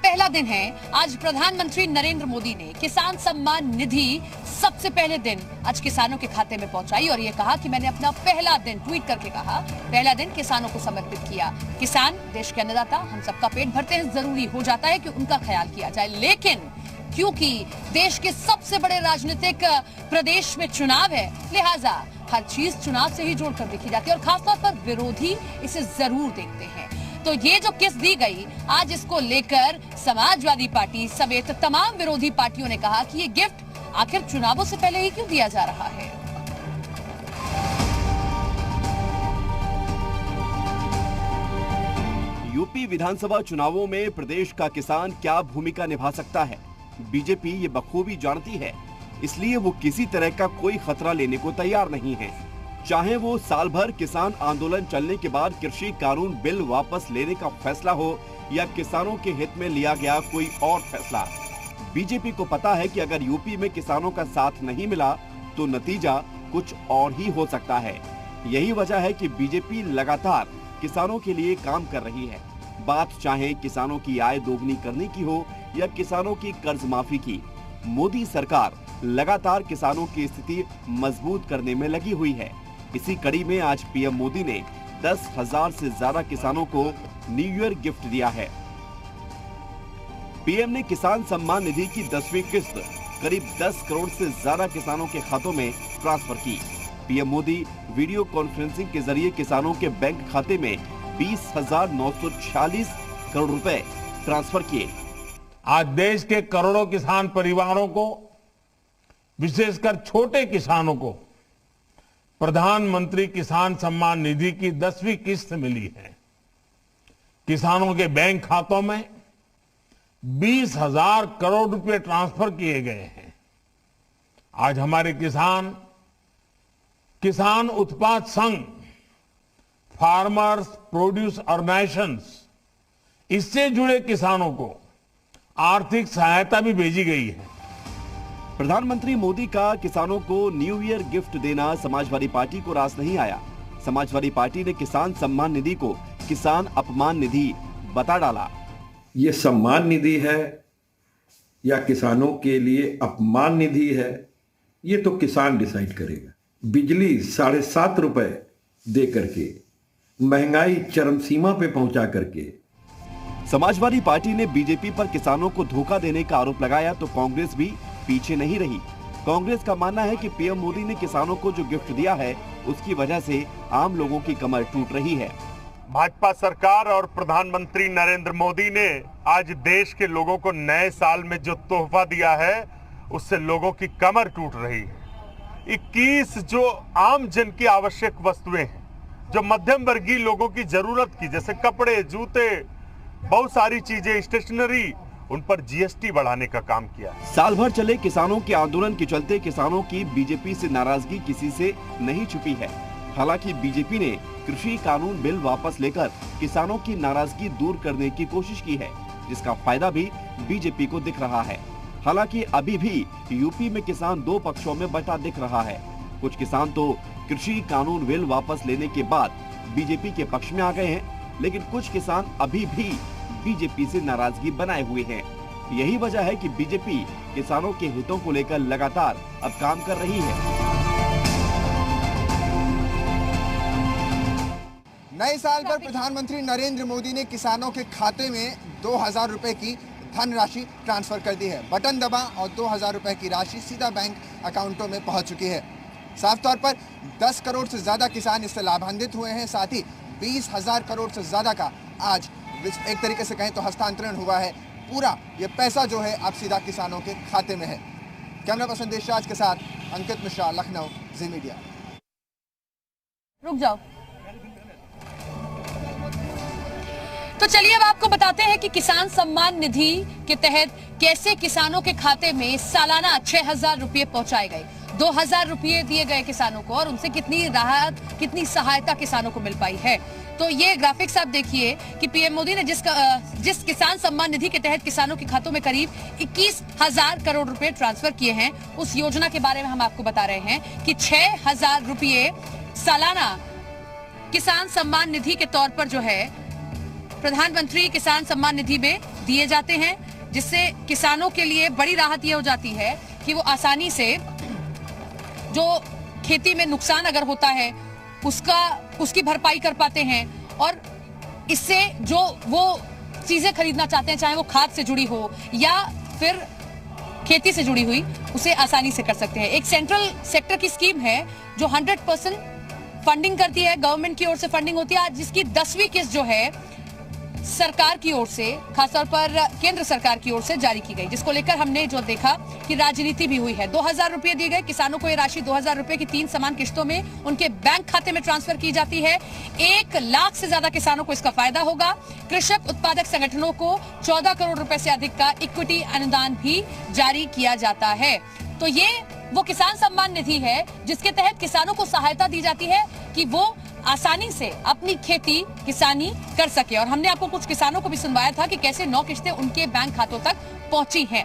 पहला दिन है। आज प्रधानमंत्री नरेंद्र मोदी ने किसान सम्मान निधि सबसे पहले दिन आज किसानों के खाते में पहुंचाई और ये कहा कि मैंने अपना पहला दिन, ट्वीट करके कहा, पहला दिन किसानों को समर्पित किया। किसान देश के अन्नदाता, हम सबका पेट भरते हैं, जरूरी हो जाता है कि उनका ख्याल किया जाए, लेकिन क्योंकि देश के सबसे बड़े राजनीतिक प्रदेश में चुनाव है, लिहाजा हर चीज चुनाव से ही जोड़कर देखी जाती है और खासतौर पर विरोधी इसे जरूर देखते हैं। तो ये जो किस्त दी गई, आज इसको लेकर समाजवादी पार्टी समेत तमाम विरोधी पार्टियों ने कहा कि ये गिफ्ट आखिर चुनावों से पहले ही क्यों दिया जा रहा है। यूपी विधानसभा चुनावों में प्रदेश का किसान क्या भूमिका निभा सकता है, बीजेपी ये बखूबी जानती है, इसलिए वो किसी तरह का कोई खतरा लेने को तैयार नहीं है। चाहे वो साल भर किसान आंदोलन चलने के बाद कृषि कानून बिल वापस लेने का फैसला हो या किसानों के हित में लिया गया कोई और फैसला, बीजेपी को पता है कि अगर यूपी में किसानों का साथ नहीं मिला तो नतीजा कुछ और ही हो सकता है। यही वजह है कि बीजेपी लगातार किसानों के लिए काम कर रही है। बात चाहे किसानों की आय दोगुनी करने की हो या किसानों की कर्ज माफी की, मोदी सरकार लगातार किसानों की स्थिति मजबूत करने में लगी हुई है। इसी कड़ी में आज पीएम मोदी ने 10,000 से ज्यादा किसानों को न्यू ईयर गिफ्ट दिया है। पीएम ने किसान सम्मान निधि की 10वीं किस्त करीब 10 करोड़ से ज्यादा किसानों के खातों में ट्रांसफर की। पीएम मोदी वीडियो कॉन्फ्रेंसिंग के जरिए किसानों के बैंक खाते में 20,946 करोड़ रुपए ट्रांसफर किए। आज देश के करोड़ों किसान परिवारों को, विशेषकर छोटे किसानों को, प्रधानमंत्री किसान सम्मान निधि की 10वीं किस्त मिली है। किसानों के बैंक खातों में 20,000 करोड़ रुपए ट्रांसफर किए गए हैं। आज हमारे किसान उत्पाद संघ, फार्मर्स प्रोड्यूस ऑर्गेनाइजेशंस, इससे जुड़े किसानों को आर्थिक सहायता भी भेजी गई है। प्रधानमंत्री मोदी का किसानों को न्यू ईयर गिफ्ट देना समाजवादी पार्टी को रास नहीं आया। समाजवादी पार्टी ने किसान सम्मान निधि को किसान अपमान निधि बता डाला। ये सम्मान निधि है या किसानों के लिए अपमान निधि है, ये तो किसान डिसाइड करेगा। बिजली 7.5 रुपए दे करके, महंगाई चरम सीमा पे पहुंचा करके समाजवादी पार्टी ने बीजेपी पर किसानों को धोखा देने का आरोप लगाया तो कांग्रेस भी पीछे नहीं रही। कांग्रेस का मानना है कि पीएम मोदी ने किसानों को जो गिफ्ट दिया है उसकी वजह से आम लोगों की कमर टूट रही है। भाजपा सरकार और प्रधानमंत्री नरेंद्र मोदी ने आज देश के लोगों को नए साल में जो तोहफा दिया है उससे लोगों की कमर टूट रही है। 21 जो आम जन की आवश्यक वस्तुएं हैं, जो मध्यम वर्गीय लोगों की जरूरत की, जैसे कपड़े, जूते, बहुत सारी चीजें, स्टेशनरी, उन पर जीएसटी बढ़ाने का काम किया। साल भर चले किसानों के आंदोलन के चलते किसानों की बीजेपी से नाराजगी किसी से नहीं छुपी है। हालांकि बीजेपी ने कृषि कानून बिल वापस लेकर किसानों की नाराजगी दूर करने की कोशिश की है, जिसका फायदा भी बीजेपी को दिख रहा है। हालांकि अभी भी यूपी में किसान दो पक्षों में बंटा दिख रहा है। कुछ किसान तो कृषि कानून बिल वापस लेने के बाद बीजेपी के पक्ष में आ गए हैं, लेकिन कुछ किसान अभी भी बीजेपी से नाराजगी बनाए हुए हैं। यही वजह है कि बीजेपी किसानों के हितों को लेकर लगातार अब काम कर रही है। नए साल पर प्रधानमंत्री नरेंद्र मोदी ने किसानों के खाते में 2,000 रुपए की धनराशि ट्रांसफर कर दी है। बटन दबा और 2,000 रुपए की राशि सीधा बैंक अकाउंटों में पहुंच चुकी है। साफ तौर पर 10 करोड़ से ज्यादा किसान इससे लाभान्वित हुए हैं। साथ ही 20,000 करोड़ से ज्यादा का आज एक तरीके से कहें तो हस्तांतरण हुआ है। पूरा ये पैसा जो है अब सीधा किसानों के खाते में है। कैमरा पर्सन देशराज के साथ अंकित मिश्रा, लखनऊ, जी मीडिया। रुक जाओ। तो चलिए अब आपको बताते हैं कि किसान सम्मान निधि के तहत कैसे किसानों के खाते में सालाना 6,000 रुपये पहुंचाए गए। 2,000 रुपये दिए गए किसानों को और उनसे कितनी राहत, कितनी सहायता किसानों को मिल पाई है। तो ये ग्राफिक्स आप देखिए कि पीएम मोदी ने जिस किसान सम्मान निधि के तहत किसानों के खातों में करीब 21,000 करोड़ रुपए ट्रांसफर किए हैं, उस योजना के बारे में हम आपको बता रहे हैं कि 6,000 रुपये सालाना किसान सम्मान निधि के तौर पर जो है प्रधानमंत्री किसान सम्मान निधि में दिए जाते हैं, जिससे किसानों के लिए बड़ी राहत यह हो जाती है कि वो आसानी से जो खेती में नुकसान अगर होता है उसकी भरपाई कर पाते हैं, और इससे जो वो चीजें खरीदना चाहते हैं, चाहे वो खाद से जुड़ी हो या फिर खेती से जुड़ी हुई, उसे आसानी से कर सकते हैं। एक सेंट्रल सेक्टर की स्कीम है जो 100% फंडिंग करती है, गवर्नमेंट की ओर से फंडिंग होती है, जिसकी 10वीं किस्त जो है सरकार की ओर से, खासतौर पर केंद्र सरकार की ओर से जारी की गई, जिसको लेकर हमने जो देखा कि राजनीति भी हुई है। 2000 रुपए दिए गए किसानों को। ये राशि 2000 रुपए की 3 समान किस्तों में उनके बैंक खाते में ट्रांसफर की जाती है। 1 लाख से ज्यादा किसानों को इसका फायदा होगा। कृषक उत्पादक संगठनों को 14 करोड़ रुपए से अधिक का इक्विटी अनुदान भी जारी किया जाता है। तो ये वो किसान सम्मान निधि है जिसके तहत किसानों को सहायता दी जाती है कि वो आसानी से अपनी खेती किसानी कर सके। और हमने आपको कुछ किसानों को भी सुनवाया था कि कैसे 9 किस्तें उनके बैंक खातों तक पहुंची हैं।